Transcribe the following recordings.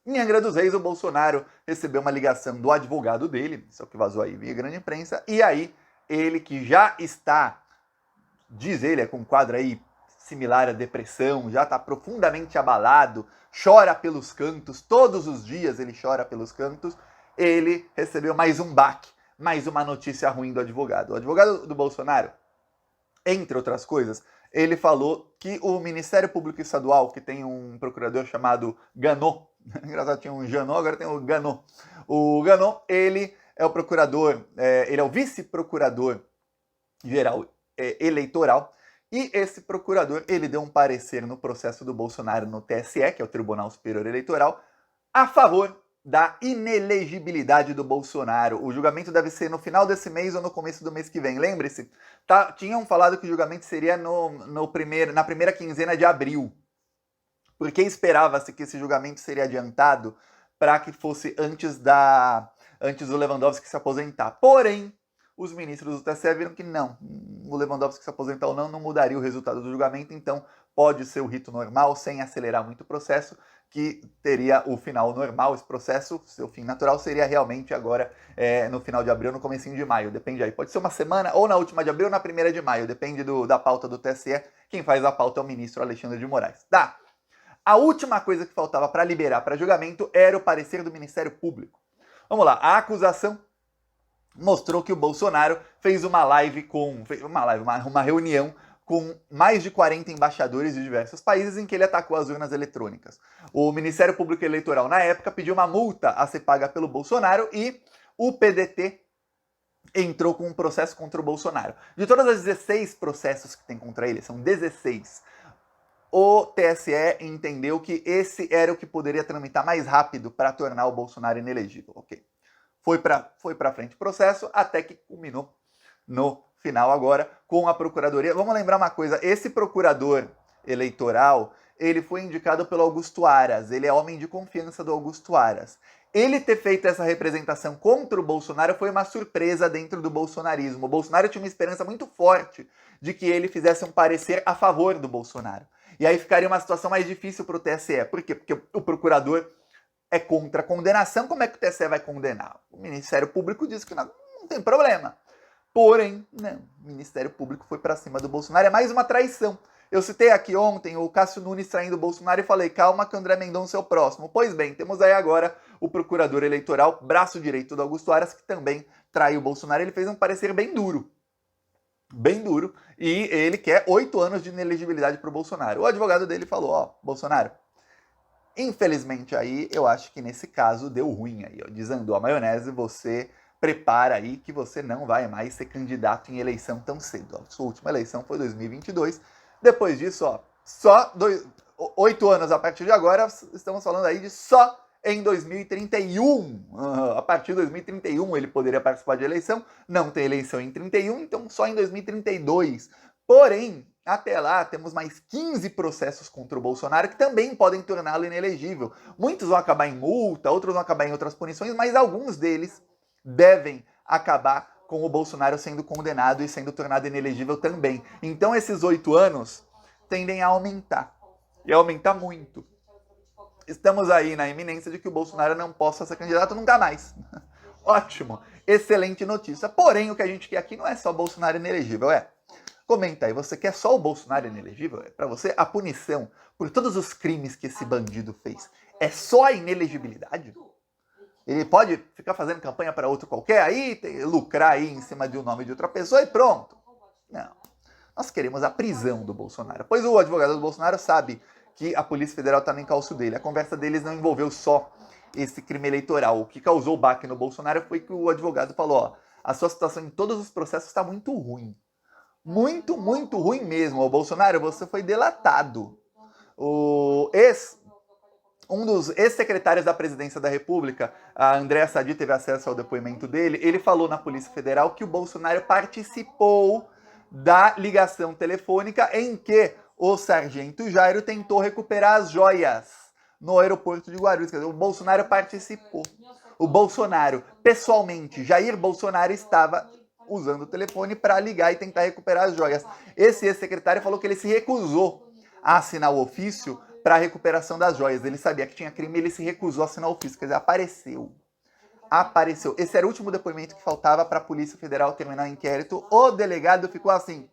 Em Angra dos Reis, o Bolsonaro recebeu uma ligação do advogado dele, isso é o que vazou aí via grande imprensa, e aí ele que já está, diz ele, é com um quadro aí similar à depressão, já está profundamente abalado, chora pelos cantos, todos os dias ele chora pelos cantos, ele recebeu mais um baque, mais uma notícia ruim do advogado. O advogado do Bolsonaro, entre outras coisas, ele falou que o Ministério Público Estadual, que tem um procurador chamado Ganot, engraçado, tinha um Janot, agora tem o Ganot. O Ganot, ele é o procurador, ele é o vice-procurador geral eleitoral, e esse procurador, ele deu um parecer no processo do Bolsonaro no TSE, que é o Tribunal Superior Eleitoral, a favor da inelegibilidade do Bolsonaro. O julgamento deve ser no final desse mês ou no começo do mês que vem. Lembre-se, tinham falado que o julgamento seria na primeira quinzena de abril, porque esperava-se que esse julgamento seria adiantado para que fosse antes do Lewandowski se aposentar. Porém, os ministros do TSE viram que não, o Lewandowski se aposentar ou não mudaria o resultado do julgamento, então pode ser o rito normal, sem acelerar muito o processo, que teria o final normal. Esse processo, seu fim natural, seria realmente agora no final de abril, no comecinho de maio, depende aí. Pode ser uma semana, ou na última de abril ou na primeira de maio, depende da pauta do TSE. Quem faz a pauta é o ministro Alexandre de Moraes. Tá. A última coisa que faltava para liberar para julgamento era o parecer do Ministério Público. Vamos lá, a acusação mostrou que o Bolsonaro fez uma reunião com mais de 40 embaixadores de diversos países em que ele atacou as urnas eletrônicas. O Ministério Público Eleitoral, na época, pediu uma multa a ser paga pelo Bolsonaro e o PDT entrou com um processo contra o Bolsonaro. De todas as 16 processos que tem contra ele, são 16, o TSE entendeu que esse era o que poderia tramitar mais rápido para tornar o Bolsonaro inelegível. Ok. Foi para frente o processo, até que culminou no final agora com a Procuradoria. Vamos lembrar uma coisa, esse procurador eleitoral, ele foi indicado pelo Augusto Aras, ele é homem de confiança do Augusto Aras. Ele ter feito essa representação contra o Bolsonaro foi uma surpresa dentro do bolsonarismo. O Bolsonaro tinha uma esperança muito forte de que ele fizesse um parecer a favor do Bolsonaro. E aí ficaria uma situação mais difícil para o TSE. Por quê? Porque o procurador é contra a condenação. Como é que o TSE vai condenar? O Ministério Público disse que não tem problema. Porém, não, o Ministério Público foi para cima do Bolsonaro. É mais uma traição. Eu citei aqui ontem o Cássio Nunes traindo o Bolsonaro e falei, calma que o André Mendonça é o próximo. Pois bem, temos aí agora o procurador eleitoral, braço direito do Augusto Aras, que também traiu o Bolsonaro. Ele fez um parecer bem duro, e ele quer 8 anos de inelegibilidade para o Bolsonaro. O advogado dele falou, ó, Bolsonaro, infelizmente aí, eu acho que nesse caso deu ruim aí, ó, desandou a maionese, você prepara aí que você não vai mais ser candidato em eleição tão cedo. Ó. Sua última eleição foi 2022, depois disso, ó, 8 anos a partir de agora, estamos falando aí de só em 2031. A partir de 2031 ele poderia participar de eleição, não tem eleição em 31, então só em 2032. Porém, até lá temos mais 15 processos contra o Bolsonaro que também podem torná-lo inelegível. Muitos vão acabar em multa, outros vão acabar em outras punições, mas alguns deles devem acabar com o Bolsonaro sendo condenado e sendo tornado inelegível também. Então esses 8 anos tendem a aumentar, e aumentar muito. Estamos aí na iminência de que o Bolsonaro não possa ser candidato nunca mais. Ótimo, excelente notícia. Porém, o que a gente quer aqui não é só Bolsonaro inelegível, comenta aí, você quer só o Bolsonaro inelegível? Para você, a punição por todos os crimes que esse bandido fez é só a inelegibilidade? Ele pode ficar fazendo campanha para outro qualquer aí, lucrar aí em cima de um nome de outra pessoa e pronto. Não. Nós queremos a prisão do Bolsonaro. Pois o advogado do Bolsonaro sabe que a Polícia Federal está no encalço dele. A conversa deles não envolveu só esse crime eleitoral. O que causou o baque no Bolsonaro foi que o advogado falou, ó, a sua situação em todos os processos está muito ruim. Muito, muito ruim mesmo. O Bolsonaro, você foi delatado. Um dos ex-secretários da Presidência da República, a Andréa Sadi, teve acesso ao depoimento dele, ele falou na Polícia Federal que o Bolsonaro participou da ligação telefônica em que o sargento Jairo tentou recuperar as joias no aeroporto de Guarulhos. Quer dizer, o Bolsonaro participou. O Bolsonaro, pessoalmente, Jair Bolsonaro estava usando o telefone para ligar e tentar recuperar as joias. Esse ex-secretário falou que ele se recusou a assinar o ofício para a recuperação das joias. Ele sabia que tinha crime e ele se recusou a assinar o ofício. Quer dizer, apareceu. Esse era o último depoimento que faltava para a Polícia Federal terminar o inquérito. O delegado ficou assim.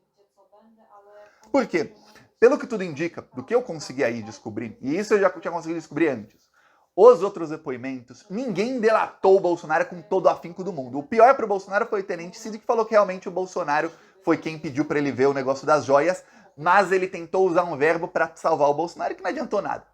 Por quê? Pelo que tudo indica, do que eu consegui aí descobrir, e isso eu já tinha conseguido descobrir antes, os outros depoimentos, ninguém delatou o Bolsonaro com todo o afinco do mundo. O pior para o Bolsonaro foi o Tenente Cid, que falou que realmente o Bolsonaro foi quem pediu para ele ver o negócio das joias, mas ele tentou usar um verbo para salvar o Bolsonaro que não adiantou nada.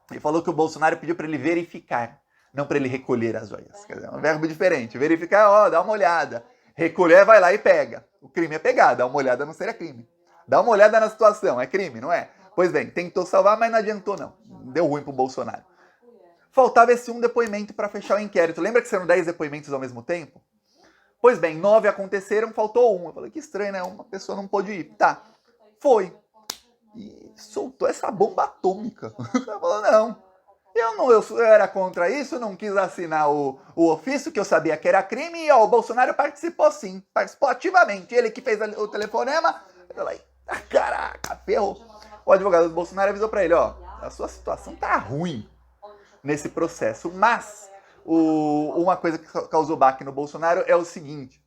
Ele falou que o Bolsonaro pediu para ele verificar, não para ele recolher as joias. Quer dizer, é um verbo diferente. Verificar, dá uma olhada. Recolher, vai lá e pega. O crime é pegar, dá uma olhada não seria crime. Dá uma olhada na situação, é crime, não é? Pois bem, tentou salvar, mas não adiantou não. Deu ruim pro Bolsonaro. Faltava esse um depoimento para fechar o inquérito. Lembra que serão 10 depoimentos ao mesmo tempo? Pois bem, 9 aconteceram, faltou um. Eu falei, que estranho, né? Uma pessoa não pôde ir. Tá, foi. E soltou essa bomba atômica. O cara falou, não. Eu era contra isso, não quis assinar o ofício, que eu sabia que era crime, e o Bolsonaro participou sim. Participou ativamente. Ele que fez o telefonema. Eu falei, caraca, ferrou. O advogado do Bolsonaro avisou para ele, a sua situação tá ruim nesse processo, mas uma coisa que causou baque no Bolsonaro é o seguinte,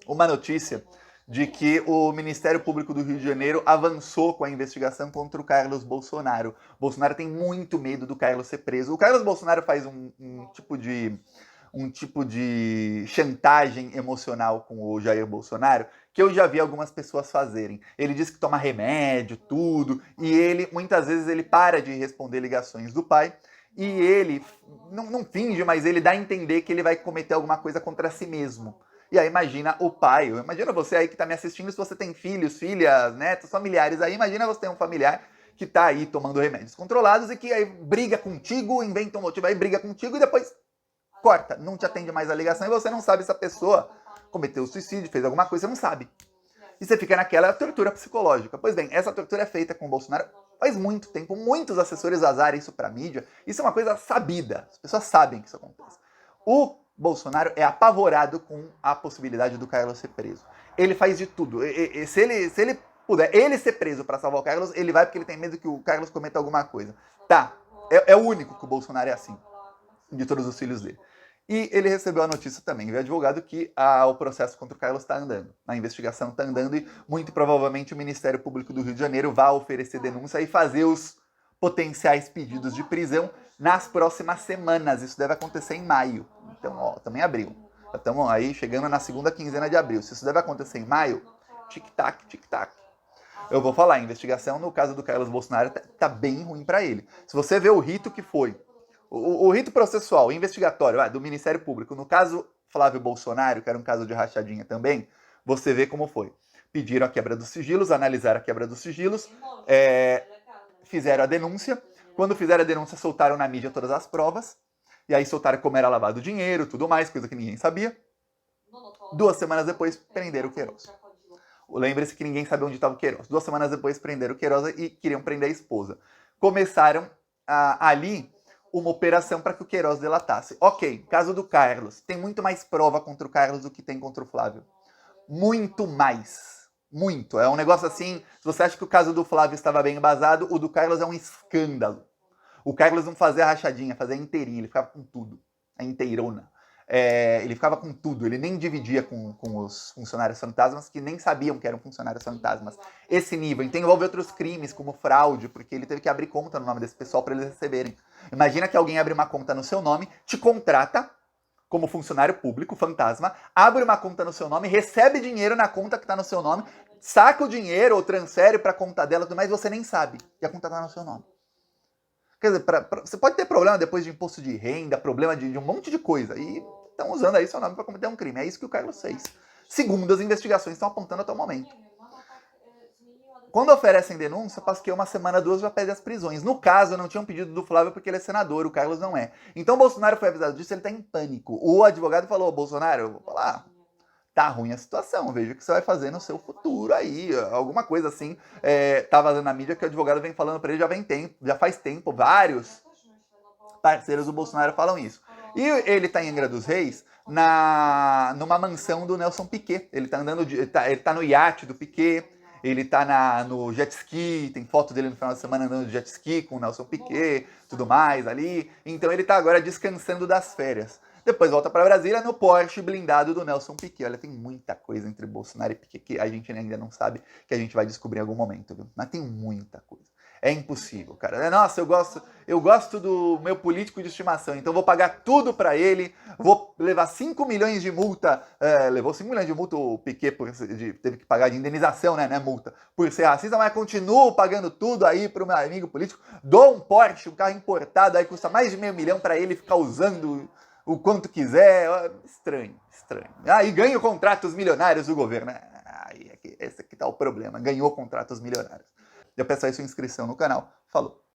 uma notícia de que o Ministério Público do Rio de Janeiro avançou com a investigação contra o Carlos Bolsonaro. O Bolsonaro tem muito medo do Carlos ser preso. O Carlos Bolsonaro faz um tipo de chantagem emocional com o Jair Bolsonaro, que eu já vi algumas pessoas fazerem. Ele diz que toma remédio, tudo, e ele, muitas vezes, ele para de responder ligações do pai, e ele, não finge, mas ele dá a entender que ele vai cometer alguma coisa contra si mesmo. E aí imagina o pai, imagina você aí que está me assistindo, se você tem filhos, filhas, netos, familiares aí, imagina você ter um familiar que está aí tomando remédios controlados e que aí briga contigo, inventa um motivo aí, briga contigo e depois corta, não te atende mais a ligação e você não sabe se a pessoa cometeu suicídio, fez alguma coisa, você não sabe. E você fica naquela tortura psicológica. Pois bem, essa tortura é feita com o Bolsonaro faz muito tempo, muitos assessores vazarem isso pra mídia, isso é uma coisa sabida, as pessoas sabem que isso acontece. O Bolsonaro é apavorado com a possibilidade do Carlos ser preso. Ele faz de tudo, se ele puder ele ser preso pra salvar o Carlos, ele vai porque ele tem medo que o Carlos cometa alguma coisa. Tá, é o único que o Bolsonaro é assim, de todos os filhos dele. E ele recebeu a notícia também, veio advogado, que o processo contra o Carlos está andando. A investigação está andando e muito provavelmente o Ministério Público do Rio de Janeiro vai oferecer denúncia e fazer os potenciais pedidos de prisão nas próximas semanas. Isso deve acontecer em maio. Então, também abril. Estamos aí chegando na segunda quinzena de abril. Se isso deve acontecer em maio, tic-tac, tic-tac. Eu vou falar, a investigação no caso do Carlos Bolsonaro tá bem ruim para ele. Se você vê o rito que foi, o rito processual, investigatório do Ministério Público, no caso Flávio Bolsonaro, que era um caso de rachadinha também, você vê como foi. Pediram a quebra dos sigilos, analisaram a quebra dos sigilos, fizeram a denúncia. Quando fizeram a denúncia, soltaram na mídia todas as provas. E aí soltaram como era lavado dinheiro, tudo mais, coisa que ninguém sabia. 2 semanas depois, prenderam o Queiroz. Lembre-se que ninguém sabia onde estava o Queiroz. 2 semanas depois, prenderam o Queiroz e queriam prender a esposa. Começaram ali uma operação para que o Queiroz delatasse. Ok, caso do Carlos. Tem muito mais prova contra o Carlos do que tem contra o Flávio. Muito mais. Muito. É um negócio assim, se você acha que o caso do Flávio estava bem embasado, o do Carlos é um escândalo. O Carlos não fazia rachadinha, fazia inteirinho, ele ficava com tudo. A inteirona. Ele ficava com tudo, ele nem dividia com os funcionários fantasmas, que nem sabiam que eram funcionários fantasmas. Esse nível. Então envolve outros crimes, como fraude, porque ele teve que abrir conta no nome desse pessoal para eles receberem. Imagina que alguém abre uma conta no seu nome, te contrata como funcionário público, fantasma, abre uma conta no seu nome, recebe dinheiro na conta que está no seu nome, saca o dinheiro ou transfere para a conta dela, mas você nem sabe que a conta está no seu nome. Quer dizer, você pode ter problema depois de imposto de renda, problema de um monte de coisa. E estão usando aí seu nome para cometer um crime. É isso que o Carlos fez. Segundo as investigações estão apontando até o momento. Quando oferecem denúncia, passa que 1 semana, 2 já pede as prisões. No caso, não tinham pedido do Flávio porque ele é senador, o Carlos não é. Então o Bolsonaro foi avisado disso, ele está em pânico. O advogado falou, Bolsonaro, eu vou falar, tá ruim a situação, veja o que você vai fazer no seu futuro aí, alguma coisa assim. Tá vazando na mídia que o advogado vem falando para ele já faz tempo, vários parceiros do Bolsonaro falam isso. E ele tá em Angra dos Reis, numa mansão do Nelson Piquet. Ele tá no iate do Piquet, ele tá no jet ski, tem foto dele no final de semana andando de jet ski com o Nelson Piquet, tudo mais ali. Então ele tá agora descansando das férias. Depois volta para Brasília no Porsche blindado do Nelson Piquet. Olha, tem muita coisa entre Bolsonaro e Piquet que a gente ainda não sabe, que a gente vai descobrir em algum momento, viu? Mas tem muita coisa. É impossível, cara. Nossa, eu gosto do meu político de estimação, então vou pagar tudo para ele, vou levar 5 milhões de multa. Levou 5 milhões de multa o Piquet, teve que pagar de indenização, né? Não é multa, por ser racista, mas continuo pagando tudo aí pro meu amigo político. Dou um Porsche, um carro importado, aí custa mais de meio milhão para ele ficar usando o quanto quiser. Estranho, estranho. E ganho contratos milionários do governo. Esse aqui tá o problema. Ganhou contratos milionários. Já peço aí sua inscrição no canal. Falou!